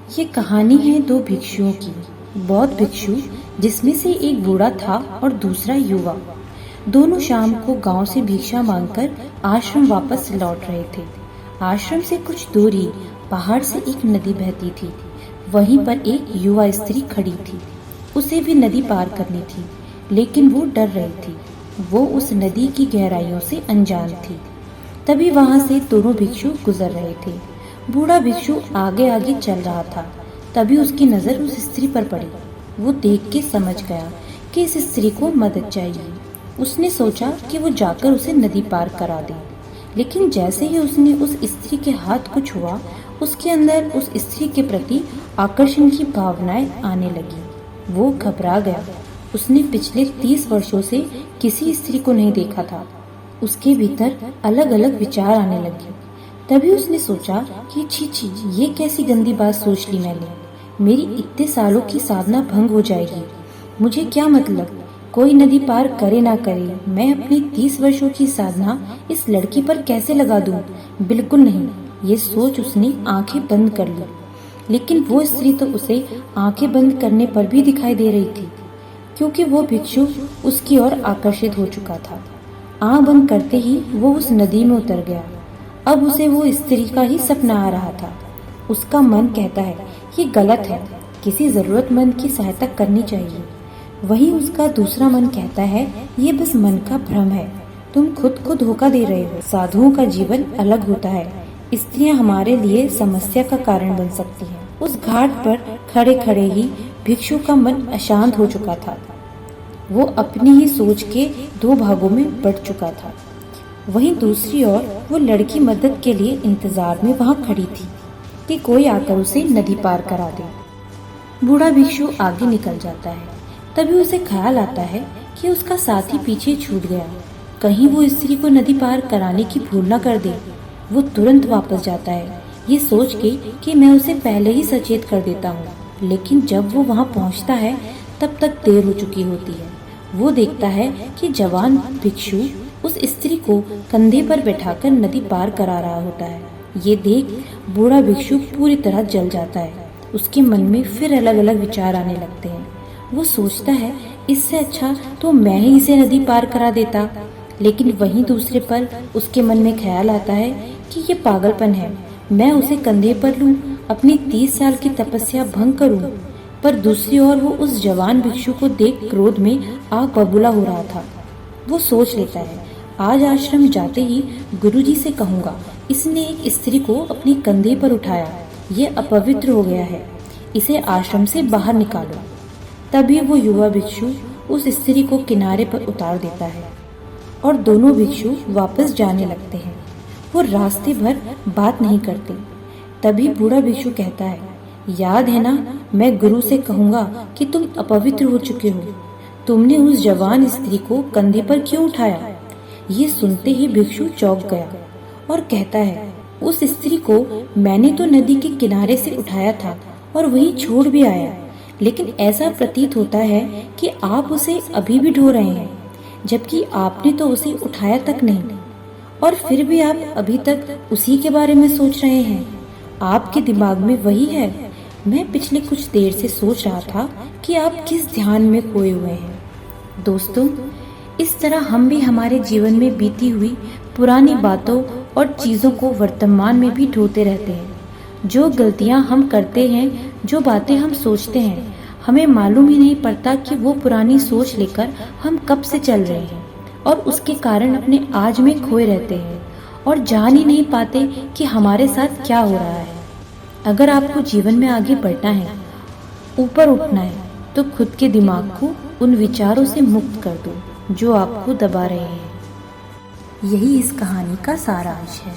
ये कहानी है दो भिक्षुओं की। बौद्ध भिक्षु, जिसमें से एक बूढ़ा था और दूसरा युवा। दोनों शाम को गांव से भिक्षा मांगकर आश्रम वापस लौट रहे थे। आश्रम से कुछ दूरी पहाड़ से एक नदी बहती थी। वहीं पर एक युवा स्त्री खड़ी थी। उसे भी नदी पार करनी थी, लेकिन वो डर रही थी। वो उस नदी की गहराइयों से अनजान थी। तभी वहां से दोनों भिक्षु गुजर रहे थे। बूढ़ा भिक्षु आगे आगे चल रहा था। तभी उसकी नजर उस स्त्री पर पड़ी। वो देख के समझ गया कि इस स्त्री को मदद चाहिए। उसने सोचा कि वो जाकर उसे नदी पार करा दे। लेकिन जैसे ही उसने उस स्त्री के हाथ को छुआ, उसके अंदर उस स्त्री के प्रति आकर्षण की भावनाएं आने लगी। वो घबरा गया। उसने पिछले 30 वर्षों से किसी स्त्री को नहीं देखा था। उसके भीतर अलग अलग विचार आने लगे। तभी उसने सोचा कि छी छी, ये कैसी गंदी बात सोच ली मैंने। मेरी इतने सालों की साधना भंग हो जाएगी। मुझे क्या मतलब, कोई नदी पार करे ना करे, मैं अपनी 30 वर्षों की साधना इस लड़की पर कैसे लगा दूं? बिल्कुल नहीं। ये सोच उसने आंखें बंद कर ली। लेकिन वो स्त्री तो उसे आंखें बंद करने पर भी दिखाई दे रही थी, क्योंकि वो भिक्षु उसकी ओर आकर्षित हो चुका था। आंख बंद करते ही वो उस नदी में उतर गया। अब उसे वो स्त्री का ही सपना आ रहा था। उसका मन कहता है ये गलत है, किसी जरूरतमंद की सहायता करनी चाहिए। वहीं उसका दूसरा मन कहता है ये बस मन का भ्रम है, तुम खुद को धोखा दे रहे हो। साधुओं का जीवन अलग होता है। स्त्रियां हमारे लिए समस्या का कारण बन सकती हैं। उस घाट पर खड़े खड़े ही भिक्षु का मन अशांत हो चुका था। वो अपनी ही सोच के दो भागों में बट चुका था। वहीं दूसरी ओर वो लड़की मदद के लिए इंतजार में वहां खड़ी थी कि कोई आकर उसे नदी पार करा दे। बूढ़ा भिक्षु आगे निकल जाता है। तभी उसे ख्याल आता है कि उसका साथी पीछे छूट गया। कहीं वो स्त्री को नदी पार कराने की भूल न कर दे। वो तुरंत वापस जाता है, ये सोच के कि मैं उसे पहले ही सचेत कर देता हूँ। लेकिन जब वो वहाँ पहुँचता है तब तक देर हो चुकी होती है। वो देखता है कि जवान भिक्षु उस स्त्री को कंधे पर बैठाकर नदी पार करा रहा होता है। ये देख बूढ़ा भिक्षु पूरी तरह जल जाता है। उसके मन में फिर अलग अलग विचार आने लगते हैं। वो सोचता है इससे अच्छा तो मैं ही इसे नदी पार करा देता। लेकिन वहीं दूसरे पर उसके मन में ख्याल आता है कि ये पागलपन है, मैं उसे कंधे पर लूं, अपनी 30 साल की तपस्या भंग करूं। पर दूसरी ओर वो उस जवान भिक्षु को देख क्रोध में आग बबूला हो रहा था। वो सोच लेता है आज आश्रम जाते ही गुरुजी से कहूंगा, इसने एक स्त्री को अपने कंधे पर उठाया, ये अपवित्र हो गया है, इसे आश्रम से बाहर निकालो। तभी वो युवा भिक्षु उस स्त्री को किनारे पर उतार देता है और दोनों भिक्षु वापस जाने लगते हैं। वो रास्ते भर बात नहीं करते। तभी बूढ़ा भिक्षु कहता है याद है ना, मैं गुरु से कहूंगा कि तुम अपवित्र हो चुके हो। तुमने उस जवान स्त्री को कंधे पर क्यों उठाया? ये सुनते ही भिक्षु चौंक गया और कहता है उस स्त्री को मैंने तो नदी के किनारे से उठाया था और वहीं छोड़ भी आया, लेकिन ऐसा प्रतीत होता है कि आप उसे अभी भी ढो रहे हैं, जबकि आपने तो उसे उठाया तक नहीं। और फिर भी आप अभी तक उसी के बारे में सोच रहे हैं। आपके दिमाग में वही है। मैं पिछले कुछ देर से सोच रहा था कि आप किस ध्यान में खोए हुए हैं। दोस्तों, इस तरह हम भी हमारे जीवन में बीती हुई पुरानी बातों और चीज़ों को वर्तमान में भी ढोते रहते हैं। जो गलतियां हम करते हैं, जो बातें हम सोचते हैं, हमें मालूम ही नहीं पड़ता कि वो पुरानी सोच लेकर हम कब से चल रहे हैं और उसके कारण अपने आज में खोए रहते हैं और जान ही नहीं पाते कि हमारे साथ क्या हो रहा है। अगर आपको जीवन में आगे बढ़ना है, ऊपर उठना है, तो खुद के दिमाग को उन विचारों से मुक्त कर दो जो आपको दबा रहे हैं। यही इस कहानी का सारांश है।